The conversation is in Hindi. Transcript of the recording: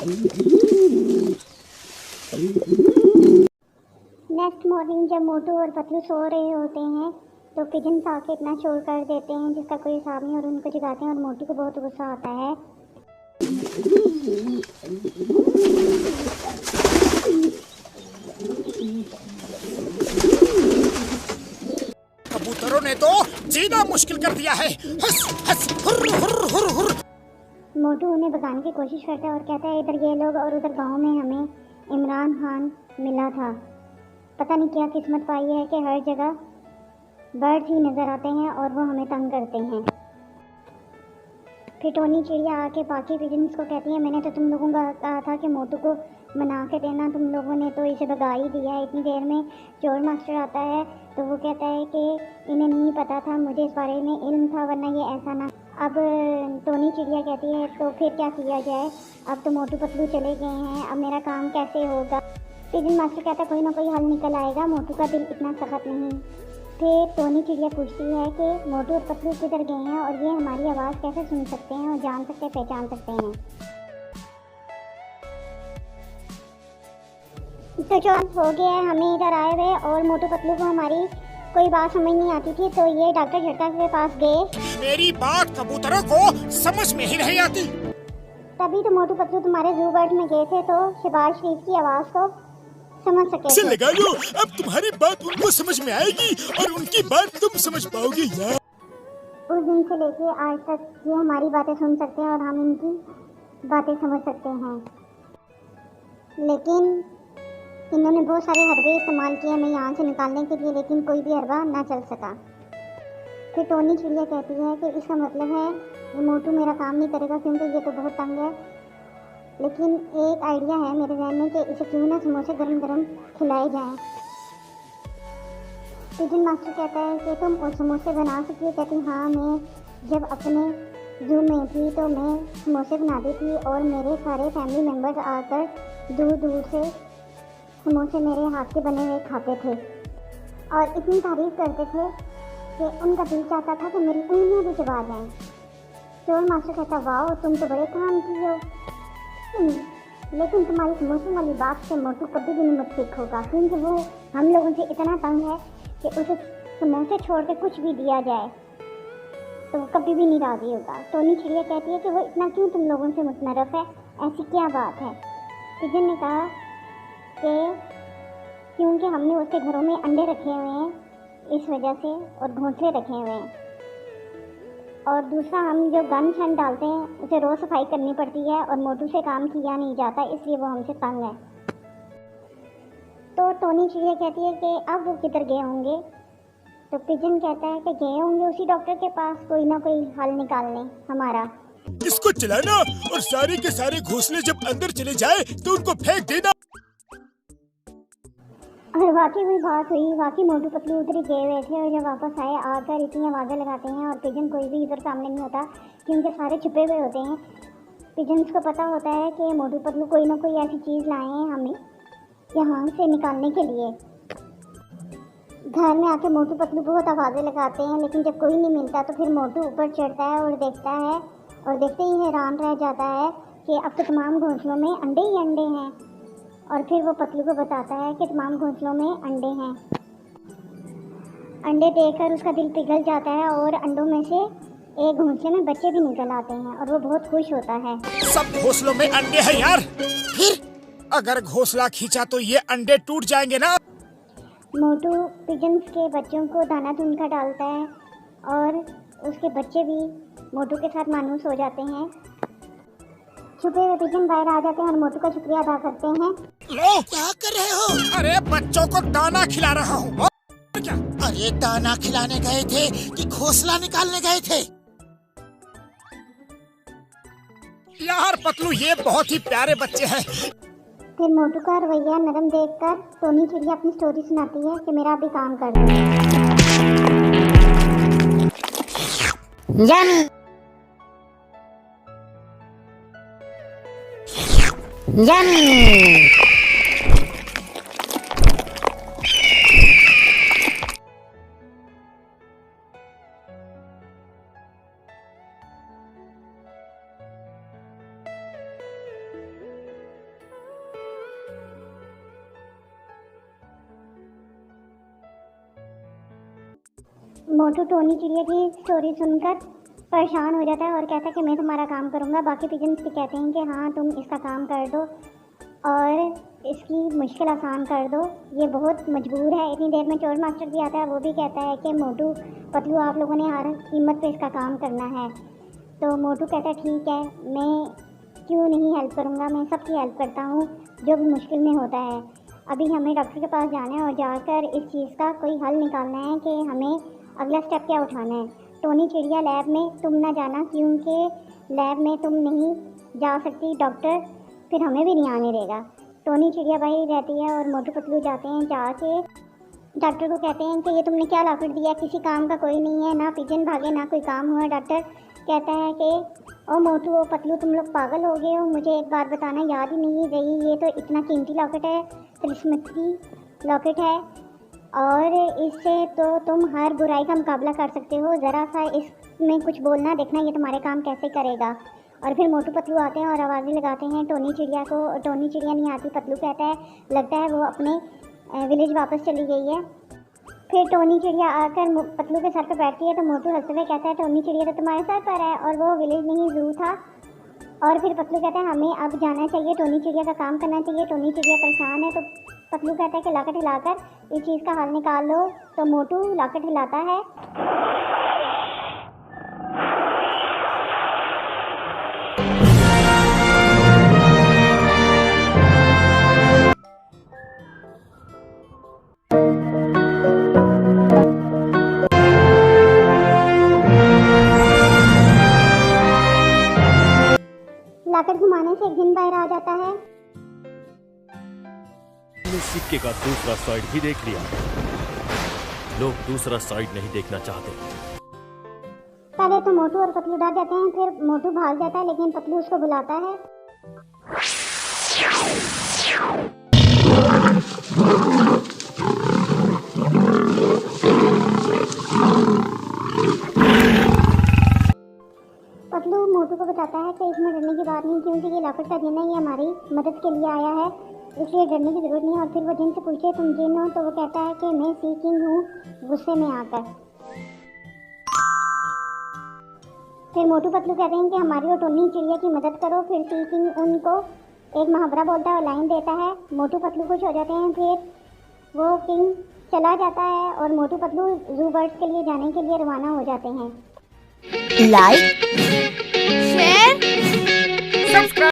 नेक्स्ट मॉर्निंग जब मोटू और पतलू सो रहे होते हैं तो पिजन्स आके इतना शोर कर देते हैं जिसका कोई हिसाब नहीं, और उनको जगाते हैं और मोटू को बहुत गुस्सा आता है। कबूतरों ने तो जीना मुश्किल कर दिया है। हस हस हुर्र हुर्र हुर्र हुर्र। मोटू उन्हें भगाने की कोशिश करता है और कहता है इधर ये लोग और उधर गांव में हमें इमरान खान मिला था। पता नहीं क्या किस्मत पाई है कि हर जगह बर्ड्स ही नज़र आते हैं और वो हमें तंग करते हैं। फिर टोनी चिड़िया आके बाकी पिजन्स को कहती है मैंने तो तुम लोगों को कहा था कि मोटू को मना के देना, तुम लोगों ने तो इसे भगा ही दिया है। इतनी देर में चोर मास्टर आता है तो वो कहता है कि इन्हें नहीं पता था, मुझे इस बारे में इल्म था, वरना ये ऐसा ना। अब टोनी चिड़िया कहती है तो फिर क्या किया जाए, अब तो मोटू पतलू चले गए हैं, अब मेरा काम कैसे होगा। पिजन मास्टर कहता है कोई ना कोई हल निकल आएगा, मोटू का दिल इतना सख्त नहीं। फिर टोनी चिड़िया पूछती है कि मोटू और पतलू किधर गए हैं और ये हमारी आवाज़ कैसे सुन सकते हैं और जान सकते हैं, पहचान सकते हैं। तो जो हो गया है, हमें इधर आए हुए और मोटू पतलू को हमारी कोई बात समझ नहीं आती थी तो ये डॉक्टर झटका के पास गए। मेरी बात कबूतरों को समझ में ही नहीं आती। तभी तो मोटू पतलू तुम्हारे जू बर्ड में गए थे तो शहबाज शरीफ की आवाज़ को समझ सके थे। लगा लो, अब तुम्हारी बात उनको समझ में आएगी और उनकी बात तुम समझ पाओगे यार। उस दिन से लेके आज तक ये हमारी बातें सुन सकते हैं और हम इनकी बातें समझ सकते हैं, लेकिन इन्होंने बहुत सारे हरबे इस्तेमाल किए हमें यहाँ से निकालने के लिए, लेकिन कोई भी हरबा ना चल सका। फिर टोनी चिड़िया कहती है कि इसका मतलब है ये मोटू मेरा काम नहीं करेगा क्योंकि ये तो बहुत तंग है, लेकिन एक आइडिया है मेरे जहन में कि इसे क्यों ना समोसे गरम गरम खिलाए जाएं। पिजन मास्टर कहता है कि तुम और समोसे बना सकती हो। कहती हाँ, मैं जब अपने जू में थी तो मैं समोसे बनाती थी और मेरे सारे फैमिली मेम्बर्स आकर दूर दूर से समोसे मेरे हाथ के बने हुए खाते थे और इतनी तारीफ़ करते थे कि उनका दिल चाहता था कि मेरी उंगलियां भी चबा जाएं। चोर मास्टर कहता वाह तुम तो बड़े काम की हो, लेकिन तुम्हारी समोसों वाली बात से मोटू कभी भी नहीं मुतफिक होगा क्योंकि वो हम लोगों से इतना तंग है कि उसे समोसे छोड़ के कुछ भी दिया जाए तो वो कभी भी नहीं राज़ी होगा। टोनी चिड़िया कहती है कि वो इतना क्यों तुम लोगों से मुतनरफ़ है, ऐसी क्या बात है। पिजन ने कहा कि क्योंकि हमने उसके घरों में अंडे रखे हुए हैं इस वजह से और घोंसले रखे हुए हैं, और दूसरा हम जो गन शन डालते हैं उसे रोज़ सफाई करनी पड़ती है और मोटू से काम किया नहीं जाता, इसलिए वो हमसे तंग है। तो टोनी चिड़िया कहती है कि अब वो किधर गए होंगे, तो पिजन कहता है कि गए होंगे उसी डॉक्टर के पास कोई ना कोई हल निकालने हमारा। इसको चलाना और सारे के सारे घोंसले जब अंदर चले जाए तो उनको फेंक देना। और वाकई हुई बात हुई, वाकई मोटू पतलू उधर ही गए हुए थे और जब वापस आए आकर इतनी आवाज़ें लगाते हैं और पिजन कोई भी इधर सामने नहीं होता क्योंकि सारे छुपे हुए होते हैं। पिजन्स को पता होता है कि मोटू पतलू कोई ना कोई ऐसी चीज़ लाए हैं हमें यहाँ से निकालने के लिए। घर में आके मोटू पतलू बहुत आवाज़ें लगाते हैं, लेकिन जब कोई नहीं मिलता तो फिर मोटू ऊपर चढ़ता है और देखता है और देखते ही हैरान रह जाता है कि अब तो तमाम घोंसलों में अंडे ही अंडे हैं, और फिर वो पतलू को बताता है कि तमाम घोंसलों में अंडे हैं। अंडे देखकर उसका दिल पिघल जाता है और अंडों में से एक घोंसले में बच्चे भी निकल आते हैं और वो बहुत खुश होता है। सब घोंसलों में अंडे हैं यार, फिर अगर घोंसला खींचा तो ये अंडे टूट जाएंगे ना। मोटू पिजन्स के बच्चों को दाना चुन कर डालता है और उसके बच्चे भी मोटू के साथ मानूस हो जाते हैं। छुपे हुए पिजन बाहर आ जाते हैं और मोटू का शुक्रिया अदा करते हैं। लो, क्या कर रहे हो? अरे बच्चों को दाना खिला रहा हूँ। क्या? अरे दाना खिलाने गए थे कि घोंसला निकालने गए थे? यार पतलू ये बहुत ही प्यारे बच्चे हैं। फिर मोटू का रवैया नरम देखकर टोनी चिड़िया अपनी स्टोरी सुनाती है कि मेरा भी काम कर दो। जानी जानी मोटू टोनी चिड़िया की स्टोरी सुनकर परेशान हो जाता है और कहता है कि मैं तुम्हारा काम करूँगा। बाकी पिजन्स भी कहते हैं कि हाँ तुम इसका काम कर दो और इसकी मुश्किल आसान कर दो, ये बहुत मजबूर है। इतनी देर में चोर मास्टर भी आता है, वो भी कहता है कि मोटू पतलू आप लोगों ने हर कीमत पे इसका काम करना है। तो मोटू कहता है ठीक है, मैं क्यों नहीं हेल्प करूँगा, मैं सबकी हेल्प करता हूँ जो भी मुश्किल में होता है। अभी हमें डॉक्टर के पास जाना है और जाकर इस चीज़ का कोई हल निकालना है कि हमें अगला स्टेप क्या उठाना है। टोनी चिड़िया लैब में तुम ना जाना, क्योंकि लैब में तुम नहीं जा सकती, डॉक्टर फिर हमें भी नहीं आने देगा। टोनी चिड़िया भाई रहती है और मोटू पतलू जाते हैं। जाके डॉक्टर को कहते हैं कि ये तुमने क्या लॉकेट दिया, किसी काम का कोई नहीं है, ना पिजन भागे ना कोई काम हुआ। डॉक्टर कहता है कि ओ मोटू ओ पतलू तुम लोग पागल हो गए हो, मुझे एक बात बताना याद ही नहीं रही, ये तो इतना कीमती लॉकेट है, तिलिस्मती लॉकेट है और इससे तो तुम हर बुराई का मुकाबला कर सकते हो, ज़रा सा इसमें कुछ बोलना, देखना ये तुम्हारे काम कैसे करेगा। और फिर मोटू पतलू आते हैं और आवाज़ें लगाते हैं टोनी चिड़िया को। टोनी चिड़िया नहीं आती, पतलू कहता है लगता है वो अपने विलेज वापस चली गई है। फिर टोनी चिड़िया आकर पतलू के सर पर बैठती है तो मोटू हंसते हुए कहता है टोनी चिड़िया तो तुम्हारे सर पर है और वो विलेज नहीं ज़ू था। और फिर पतलू कहता है हमें अब जाना चाहिए, टोनी चिड़िया का काम करना चाहिए। टोनी चिड़िया परेशान है तो पतलू कहता है कि लॉकेट हिलाकर इस चीज़ का हल निकाल लो। तो मोटू लॉकेट हिलाता है। लॉकेट घुमाने से एक दिन बाहर आ जाता है। सिक्के का दूसरा साइड भी देख लिया, लोग दूसरा साइड नहीं देखना चाहते। पहले तो मोटू और पतलू डर जाते हैं, फिर मोटू भाग जाता है लेकिन पतलू उसको बुलाता है। पतलू मोटू को बताता है कि इसमें डरने की बात नहीं, क्योंकि ये लॉकेट का जिन है, ये हमारी मदद के लिए आया है, इसलिए डरने की जरूरत नहीं। और फिर वो जिन से पूछे तुम जिन हो, तो वो कहता है कि मैं सी किंग हूँ, गुस्से में आकर। फिर मोटू पतलू कहते हैं कि हमारी और टोनी चिड़िया की मदद करो। फिर सी किंग उनको एक मुहावरा बोलता है और लाइन देता है। मोटू पतलू खुश हो जाते हैं। फिर वो किंग चला जाता है और मोटू पतलू ज़ू बर्ड्स के लिए जाने के लिए रवाना हो जाते हैं। Like, share, subscribe.